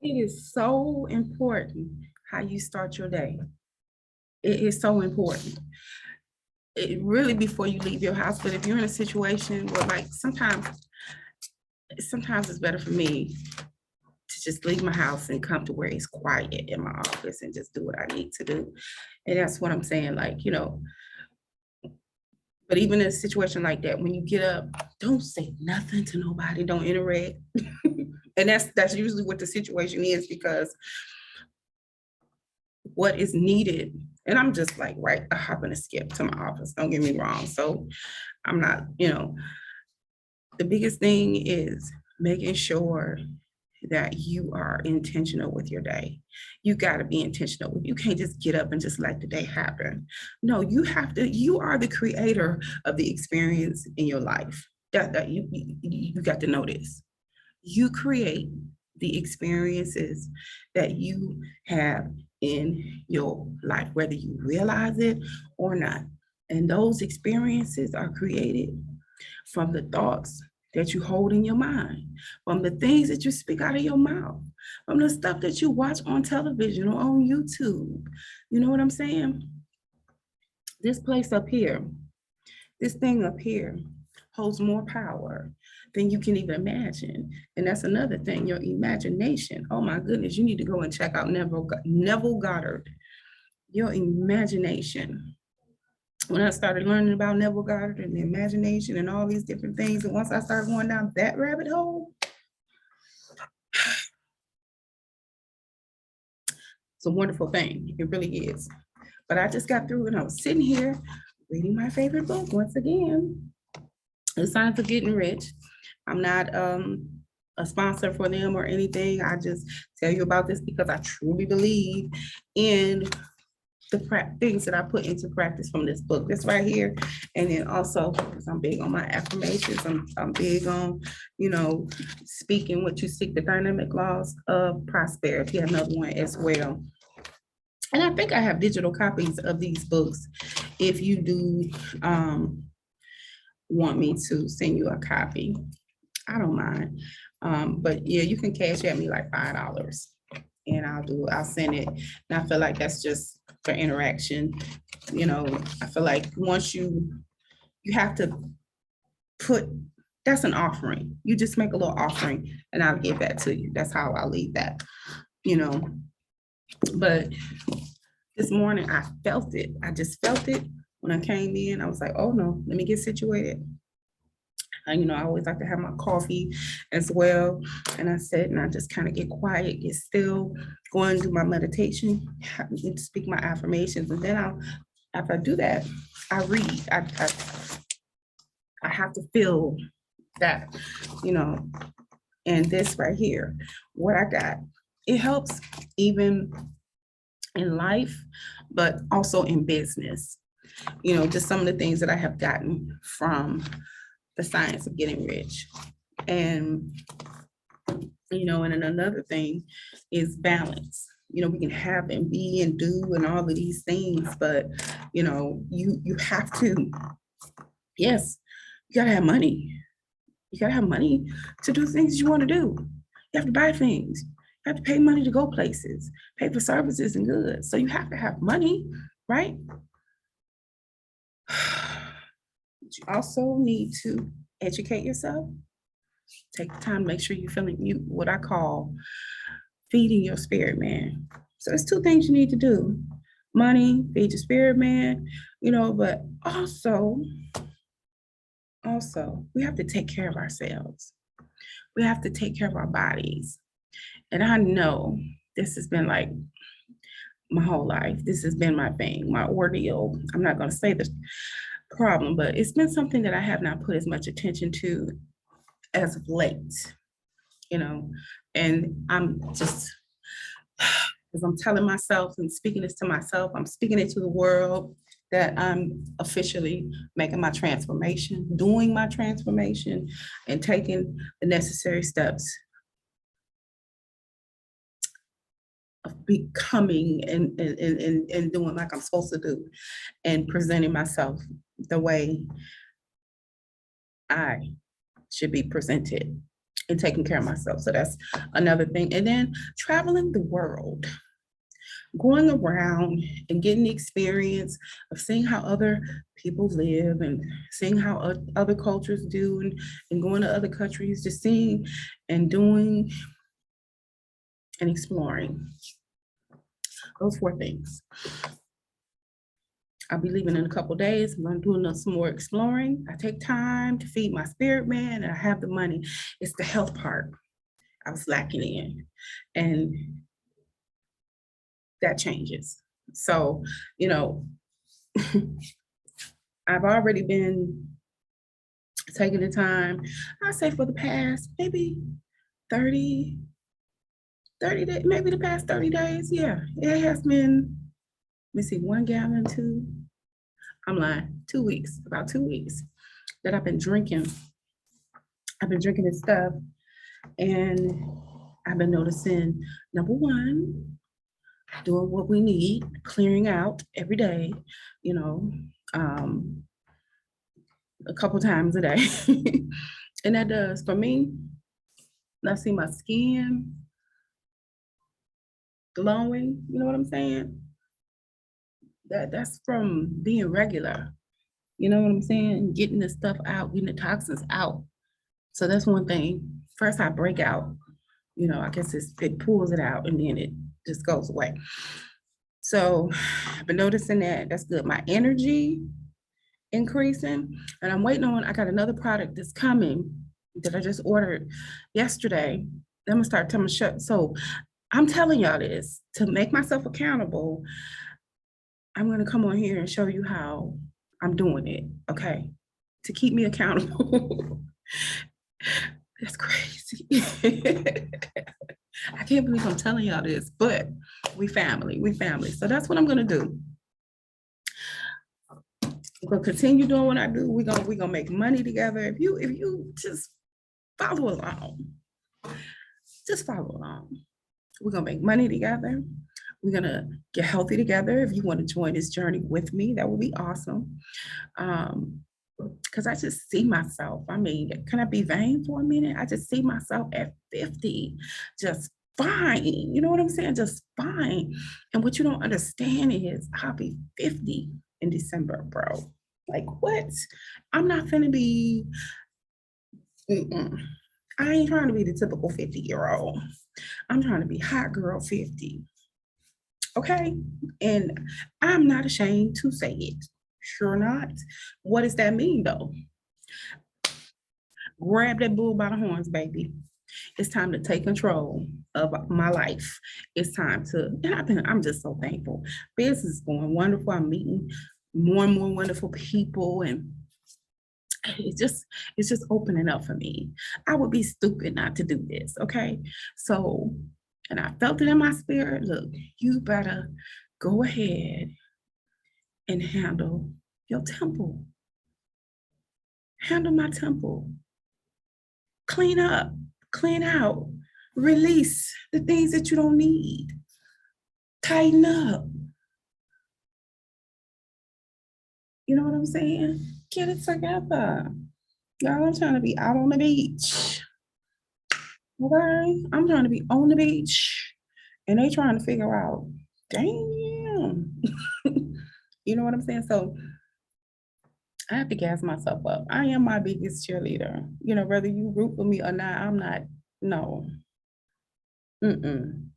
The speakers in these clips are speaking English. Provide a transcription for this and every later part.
It is so important how you start your day. It is so important. It really before you leave your house, but if you're in a situation where like sometimes it's better for me to just leave my house and come to where it's quiet in my office and just do what I need to do. And that's what I'm saying, like, but even in a situation like that, when you get up, don't say nothing to nobody, don't interact. And that's usually what the situation is because what is needed, and I'm just like right, I hop and a skip to my office, don't get me wrong. So I'm not, the biggest thing is making sure that you are intentional with your day. You got to be intentional. You can't just get up and just let the day happen. No, you are the creator of the experience in your life. That you got to know this. You create the experiences that you have in your life, whether you realize it or not. And those experiences are created from the thoughts that you hold in your mind, from the things that you speak out of your mouth, from the stuff that you watch on television or on YouTube. You know what I'm saying? This place up here, this thing up here holds more power than you can even imagine. And that's another thing, your imagination. Oh my goodness, you need to go and check out Neville Goddard. Your imagination. When I started learning about Neville Goddard and the imagination and all these different things, and once I started going down that rabbit hole, it's a wonderful thing. It really is. But I just got through and I was sitting here reading my favorite book once again, The Science of Getting Rich. I'm not a sponsor for them or anything. I just tell you about this because I truly believe in the things that I put into practice from this book, this right here. And then also, because I'm big on my affirmations, I'm big on, speaking what you seek, the dynamic laws of prosperity, another one as well. And I think I have digital copies of these books if you do want me to send you a copy. I don't mind. But yeah, you can cash at me like $5 and I'll send it. And I feel like that's just for interaction. I feel like once you have to put, that's an offering. You just make a little offering and I'll give that to you. That's how I'll leave that, but this morning I felt it. I just felt it when I came in. I was like, oh no, let me get situated. I always like to have my coffee as well. And I said, and I just kind of get quiet, get still, go and do my meditation, speak my affirmations. And then after I do that, I read. I have to feel that, and this right here, what I got, it helps even in life, but also in business. Just some of the things that I have gotten from The Science of Getting Rich. And, and another thing is balance. We can have and be and do and all of these things, but, you have to, yes, you gotta have money. You gotta have money to do things you want to do. You have to buy things. You have to pay money to go places, pay for services and goods. So you have to have money, right? You also need to educate yourself. Take the time to make sure you're feeling what I call feeding your spirit man. So there's two things you need to do. Money, feed your spirit man, but also we have to take care of ourselves. We have to take care of our bodies. And I know this has been like my whole life. This has been my thing, my ordeal. I'm not going to say the problem, but it's been something that I have not put as much attention to as of late, and I'm just, as I'm telling myself and speaking this to myself, I'm speaking it to the world that I'm officially making my transformation, doing my transformation, and taking the necessary steps of becoming and doing like I'm supposed to do and presenting myself the way I should be presented. and taking care of myself. So that's another thing. And then traveling the world, going around and getting the experience of seeing how other people live and seeing how other cultures do, and going to other countries, just seeing and doing and exploring. Those four things. I'll be leaving in a couple days. I'm gonna do some more exploring. I take time to feed my spirit man, and I have the money. It's the health part I was lacking in, and that changes. So, you know, I've already been taking the time, I say for the past maybe 30, 30 days, maybe the past 30 days. Yeah, it has been, let me see, 1 gallon, two, I'm lying, 2 weeks, about 2 weeks that I've been drinking. I've been drinking this stuff, and I've been noticing, number one, doing what we need, clearing out every day, you know, a couple times a day. And that does for me. I see my skin glowing, you know what I'm saying? That's from being regular. You know what I'm saying? Getting the stuff out, getting the toxins out. So that's one thing. First I break out, I guess it pulls it out and then it just goes away. So I've been noticing that. That's good. My energy increasing, and I'm waiting on, I got another product that's coming that I just ordered yesterday. I'm gonna start telling shut. So I'm telling y'all this to make myself accountable. I'm gonna come on here and show you how I'm doing it, okay? To keep me accountable. That's crazy. I can't believe I'm telling y'all this, but we family. So that's what I'm gonna do. We're gonna continue doing what I do. We're gonna make money together. If you just follow along, just follow along. We're gonna make money together. We're gonna get healthy together. If you want to join this journey with me, that would be awesome. Because I just see myself. I mean, can I be vain for a minute? I just see myself at 50, just fine. You know what I'm saying? Just fine. And what you don't understand is I'll be 50 in December, bro. Like, what? I'm not finna be, I ain't trying to be the typical 50-year-old. I'm trying to be hot girl 50. Okay? And I'm not ashamed to say it. Sure not. What does that mean though? Grab that bull by the horns, baby. It's time to take control of my life. It's time to happen. I'm just so thankful. Business is going wonderful. I'm meeting more and more wonderful people, and it's just opening up for me. I would be stupid not to do this. Okay. So, and I felt it in my spirit. Look, you better go ahead and handle your temple. Handle my temple. Clean up, clean out, release the things that you don't need. Tighten up. You know what I'm saying? Get it together. Y'all, I'm trying to be out on the beach. Okay? I'm trying to be on the beach. And they trying to figure out, damn. You know what I'm saying? So I have to gas myself up. I am my biggest cheerleader. Whether you root for me or not, I'm not, no. Mm-mm.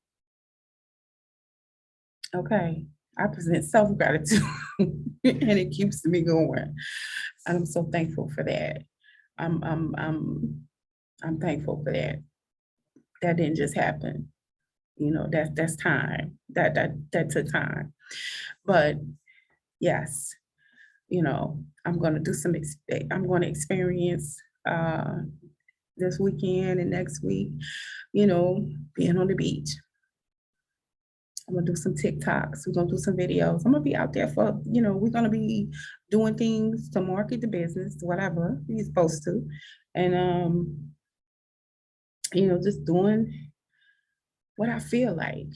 Okay. I present self-gratitude and it keeps me going. And I'm so thankful for that. I'm thankful for that. That didn't just happen. That's time. That took time. But yes, I'm going to do I'm going to experience this weekend and next week, being on the beach. I'm gonna do some TikToks. We're gonna do some videos. I'm gonna be out there for, we're gonna be doing things to market the business, whatever you're supposed to. And just doing what I feel like,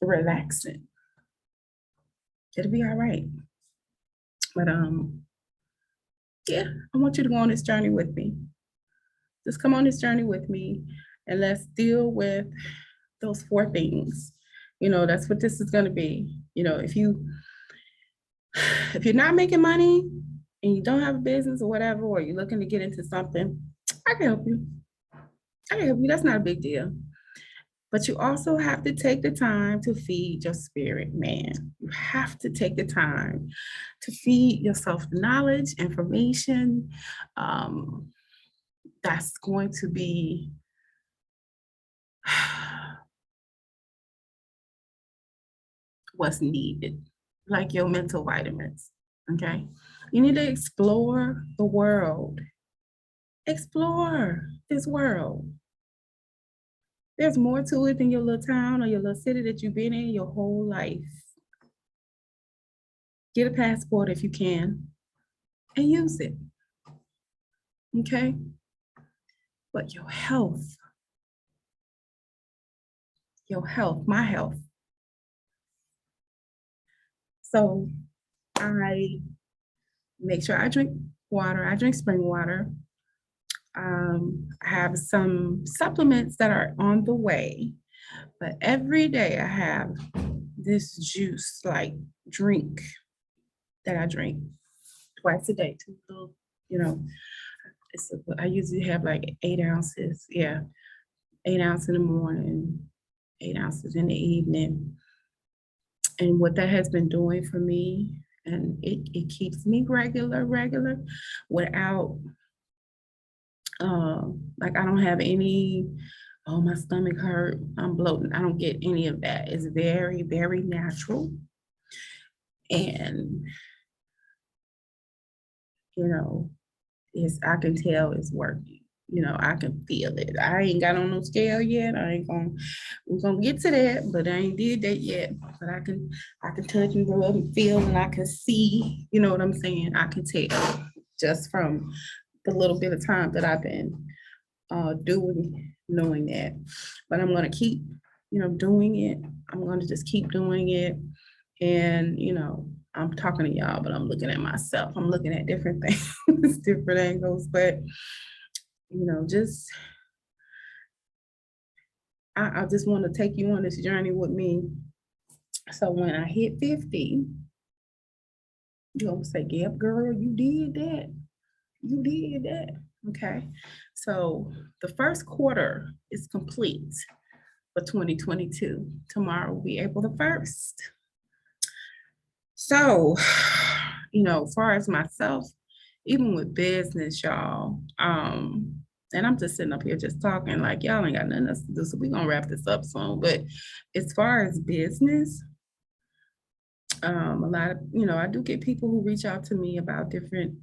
relaxing. It'll be all right. But yeah, I want you to go on this journey with me. Just come on this journey with me and let's deal with those four things. That's what this is going to be. If you're not making money and you don't have a business or whatever, or you're looking to get into something, I can help you. I can help you. That's not a big deal. But you also have to take the time to feed your spirit, man. You have to take the time to feed yourself knowledge, information. That's going to be what's needed, like your mental vitamins. Okay. You need to explore the world. Explore this world. There's more to it than your little town or your little city that you've been in your whole life. Get a passport if you can and use it. Okay? But your health, my health. So I make sure I drink water. I drink spring water. I have some supplements that are on the way, but every day I have this juice like drink that I drink twice a day. Two little, I usually have like 8 ounces. Yeah, 8 ounces in the morning, 8 ounces in the evening. And what that has been doing for me, and it keeps me regular without like I don't have any, oh, my stomach hurt, I'm bloating. I don't get any of that. It's very, very natural. And, I can tell it's working. I can feel it. I ain't got on no scale yet. We're gonna get to that, but I ain't did that yet. But I can touch and rub and feel and I can see, you know what I'm saying? I can tell just from the little bit of time that I've been knowing that. But I'm gonna keep, doing it. I'm gonna just keep doing it. And, I'm talking to y'all, but I'm looking at myself. I'm looking at different things, different angles, but just I just want to take you on this journey with me. So when I hit 50, you're gonna say, "Yep, girl, you did that. You did that." Okay. So the first quarter is complete for 2022. Tomorrow will be April the 1st. So, as far as myself, even with business, y'all, and I'm just sitting up here just talking like y'all ain't got nothing else to do, so we're gonna wrap this up soon. But as far as business, a lot of, I do get people who reach out to me about different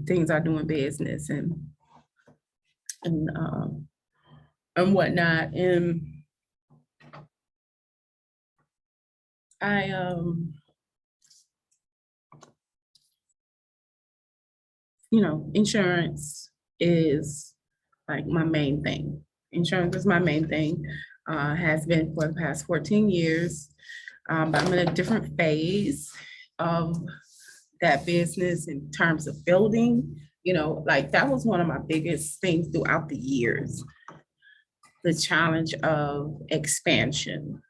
things I do in business and whatnot. And I insurance is like my main thing. Insurance is my main thing. Has been for the past 14 years. But I'm in a different phase of that business in terms of building. Like that was one of my biggest things throughout the years. The challenge of expansion.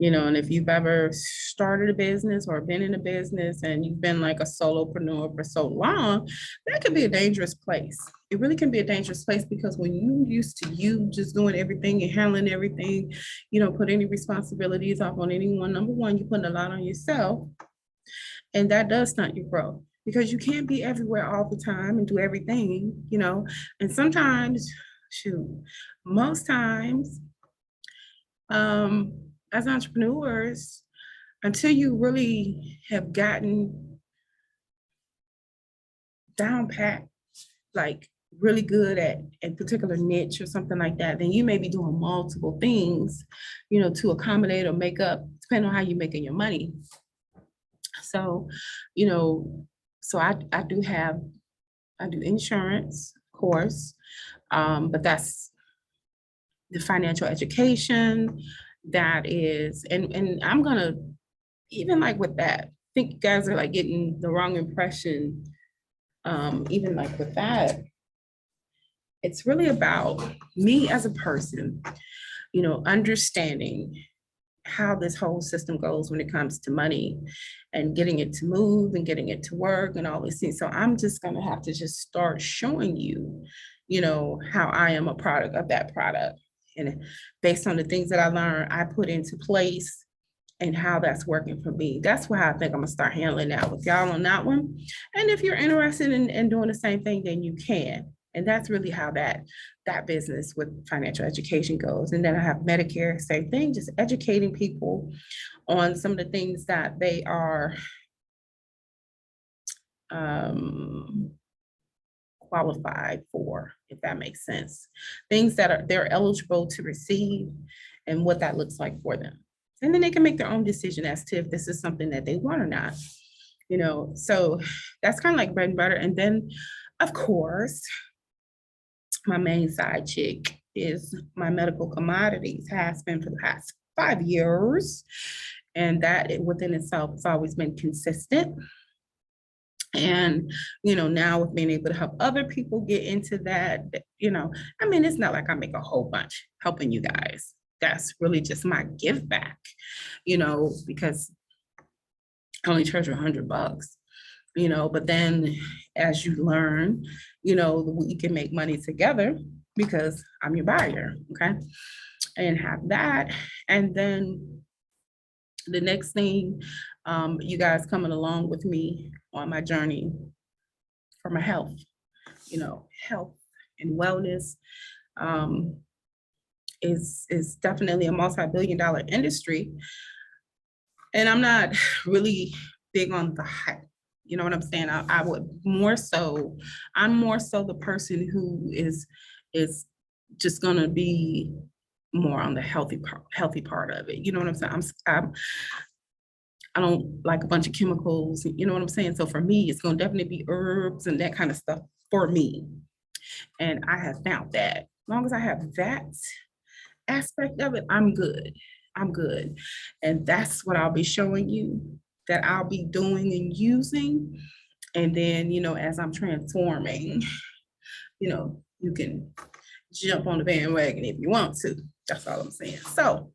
And if you've ever started a business or been in a business and you've been like a solopreneur for so long, that can be a dangerous place. It really can be a dangerous place because when you used to you just doing everything and handling everything, you don't put any responsibilities off on anyone. Number one, you're putting a lot on yourself, and that does stunt your growth because you can't be everywhere all the time and do everything, and sometimes, most times, as entrepreneurs, until you really have gotten down pat, like really good at a particular niche or something like that, then you may be doing multiple things, to accommodate or make up, depending on how you're making your money. So, I do insurance, of course, but that's the financial education that is, and I'm gonna, even like with that, I think you guys are like getting the wrong impression, even like with that, it's really about me as a person, understanding how this whole system goes when it comes to money and getting it to move and getting it to work and all these things. So I'm just going to have to just start showing you, how I am a product of that product. And based on the things that I learned, I put into place and how that's working for me. That's why I think I'm gonna start handling that with y'all on that one. And if you're interested in doing the same thing, then you can. And that's really how that business with financial education goes. And then I have Medicare, same thing, just educating people on some of the things that they are qualified for, if that makes sense. Things that they're eligible to receive and what that looks like for them. And then they can make their own decision as to if this is something that they want or not. So that's kind of like bread and butter. And then, of course, my main side chick is my medical commodities, has been for the past 5 years. And that within itself has always been consistent. And, now with being able to help other people get into that, it's not like I make a whole bunch helping you guys. That's really just my give back, because I only charge $100, but then as you learn, we can make money together because I'm your buyer. Okay. And have that. And then the next thing, you guys coming along with me on my journey for my health, health and wellness, is definitely a multi-billion-dollar industry. And I'm not really big on the hype. You know what I'm saying? I would more so, I'm more so the person who is just gonna be more on the healthy part of it. You know what I'm saying? I don't like a bunch of chemicals, you know what I'm saying? So for me, it's gonna definitely be herbs and that kind of stuff for me. And I have found that as long as I have that aspect of it, I'm good. I'm good. And that's what I'll be showing you that I'll be doing and using. And then, as I'm transforming, you can jump on the bandwagon if you want to. That's all I'm saying. So,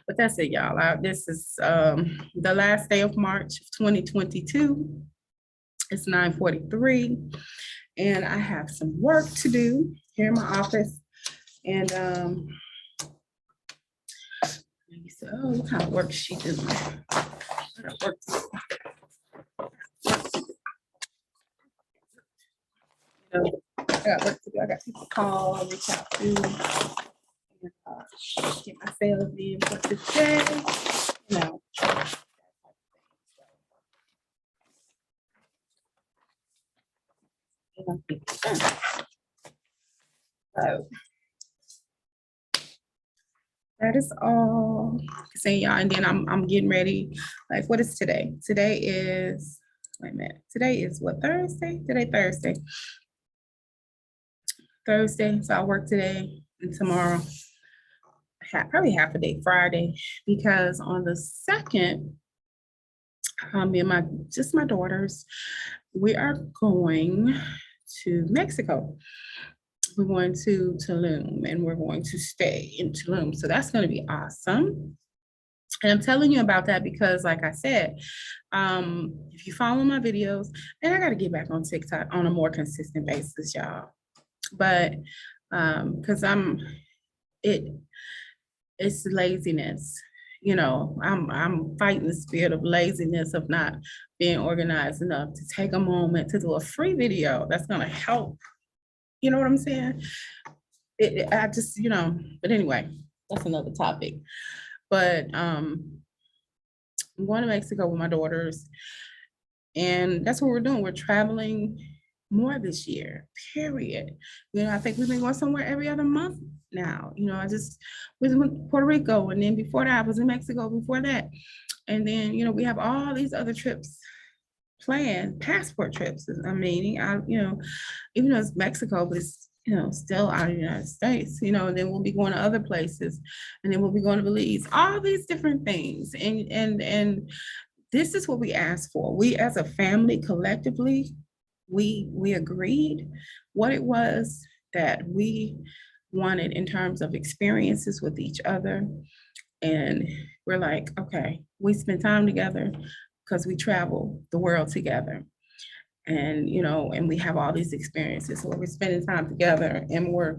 but that's it, y'all. This is the last day of March of 2022. It's 9:43, and I have some work to do here in my office. And oh, what kind of work she doing? I got work to do. I got work to do. I got people to call, reach out to, and, get my sales in for today. So that is all I can say, y'all. And then I'm getting ready. Like, what is today? Today is, wait a minute. Today is what, Thursday? Today, Thursday. So I'll work today and tomorrow. Probably half a day Friday, because on the 2nd, me and my daughters, we are going to Mexico. We're going to Tulum, and we're going to stay in Tulum. So that's going to be awesome. And I'm telling you about that because, like I said, if you follow my videos, and I got to get back on TikTok on a more consistent basis, y'all. But because it's laziness. I'm fighting the spirit of laziness, of not being organized enough to take a moment to do a free video that's going to help. You know what I'm saying? I just, but anyway, that's another topic. But I'm going to Mexico with my daughters, and that's what we're doing. We're traveling more this year, period. I think we've been going somewhere every other month now. I just was in Puerto Rico, and then before that I was in Mexico before that. And then, we have all these other trips planned, passport trips. Even though it's Mexico, but it's, still out of the United States, and then we'll be going to other places, and then we'll be going to Belize, all these different things. And this is what we asked for. We as a family collectively, we agreed what it was that we wanted in terms of experiences with each other. And we're like, okay, we spend time together because we travel the world together. And, and we have all these experiences. So we're spending time together and we're,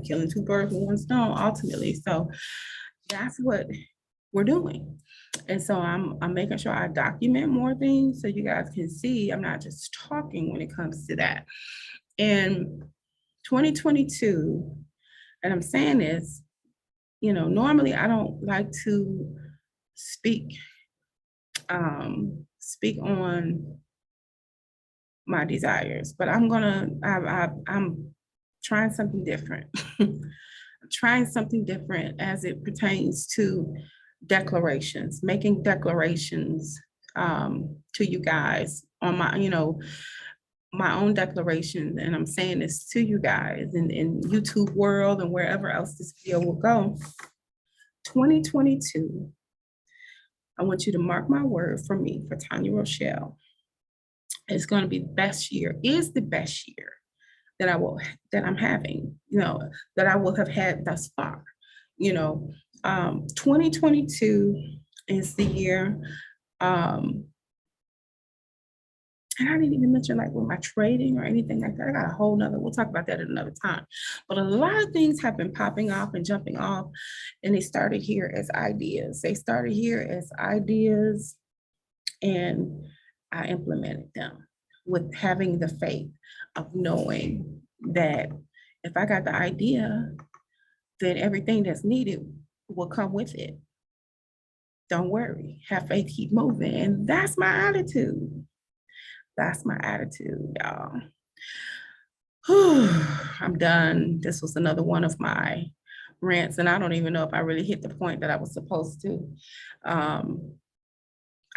killing two birds with one stone ultimately. So that's what we're doing. And so I'm making sure I document more things so you guys can see I'm not just talking when it comes to that. And 2022, and I'm saying this, normally I don't like to speak speak on my desires, but I'm trying something different. I'm trying something different as it pertains to declarations, making declarations to you guys on my own declaration. And I'm saying this to you guys in YouTube world and wherever else this video will go. 2022, I want you to mark my word for me, for Tanya Rochelle. It's going to be the best year, is the best year that I'm having, that I will have had thus far. 2022 is the year, and I didn't even mention like with my trading or anything like that. I got a whole nother, we'll talk about that at another time. But a lot of things have been popping off and jumping off, and they started here as ideas. They started here as ideas, and I implemented them with having the faith of knowing that if I got the idea, then everything that's needed will come with it. Don't worry, have faith, keep moving. And that's my attitude. That's my attitude, y'all. I'm done. This was another one of my rants, and I don't even know if I really hit the point that I was supposed to.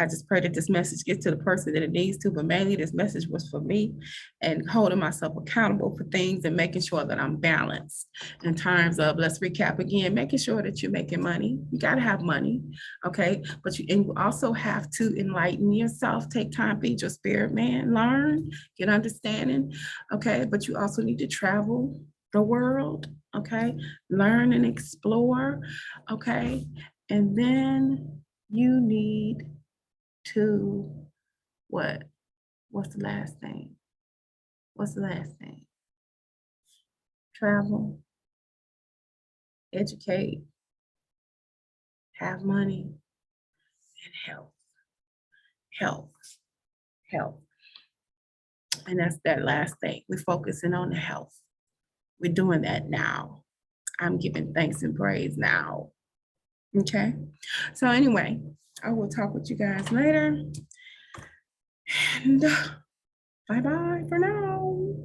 I just pray that this message gets to the person that it needs to, but mainly this message was for me and holding myself accountable for things and making sure that I'm balanced in terms of, let's recap again, making sure that you're making money. You got to have money, okay? But you also have to enlighten yourself, take time, feed your spirit, man, learn, get understanding, okay? But you also need to travel the world, okay? Learn and explore, okay? And then you need to what? What's the last thing? What's the last thing? Travel, educate, have money, and health. Health, health. And that's that last thing. We're focusing on the health. We're doing that now. I'm giving thanks and praise now. Okay. So anyway, I will talk with you guys later. And bye-bye for now.